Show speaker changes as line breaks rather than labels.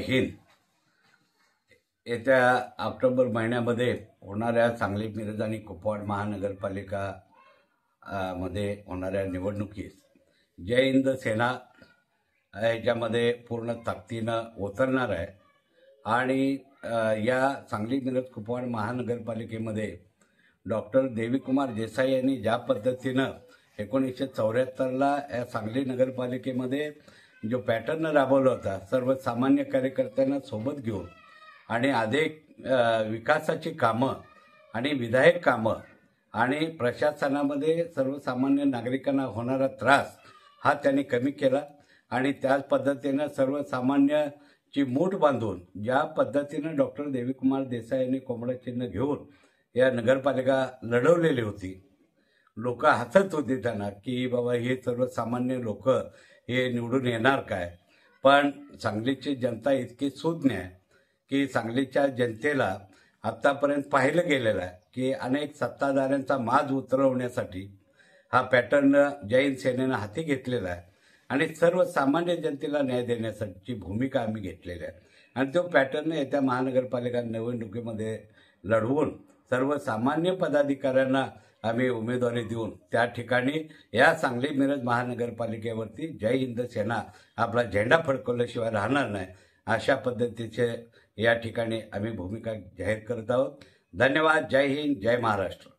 हिंद. येत्या ऑक्टोबर महिन्यामध्ये होणाऱ्या सांगली मिरज आणि कुपवाड महानगरपालिका मध्ये होणाऱ्या निवडणुकीस जय हिंद सेना याच्यामध्ये पूर्ण ताकदीनं उतरणार आहे. आणि या सांगली मिरज कुपवाड महानगरपालिकेमध्ये डॉक्टर देवीकुमार देसाई यांनी ज्या पद्धतीनं 1974ला या सांगली नगरपालिकेमध्ये जो पॅटर्न राबवला होता, सर्वसामान्य कार्यकर्त्यांना सोबत घेऊन आणि अधिक विकासाची कामं आणि विधायक कामं आणि प्रशासनामध्ये सर्वसामान्य नागरिकांना होणारा त्रास हा त्यांनी कमी केला. आणि त्याच पद्धतीनं सर्वसामान्याची मूठ बांधून ज्या पद्धतीनं डॉक्टर देवीकुमार देसाई यांनी कोंबडं चिन्ह घेऊन या नगरपालिका लढवलेली होती, लोक हसत होते त्यांना की बाबा हे सर्वसामान्य लोक हे निवडून येणार काय. पण सांगलीची जनता इतकी सुज्ञ आहे की सांगलीच्या जनतेला आत्तापर्यंत पाहिलं गेलेलं आहे की अनेक सत्ताधाऱ्यांचा माज उतरवण्यासाठी हा पॅटर्न जय हिंद सेनेनं हाती घेतलेला आहे आणि सर्वसामान्य जनतेला न्याय देण्यासाठी भूमिका आम्ही घेतलेली आहे. आणि तो पॅटर्न येत्या महानगरपालिका निवडणुकीमध्ये लढवून सर्वसामान्य पदाधिकाऱ्यांना आम्ही उमेदवारी देऊन त्या ठिकाणी या सांगली मिरज महानगरपालिकेवरती जय हिंद सेना आपला झेंडा फडकवल्याशिवाय राहणार नाही, अशा पद्धतीचे या ठिकाणी आम्ही भूमिका जाहीर करत आहोत. धन्यवाद. जय हिंद, जय महाराष्ट्र.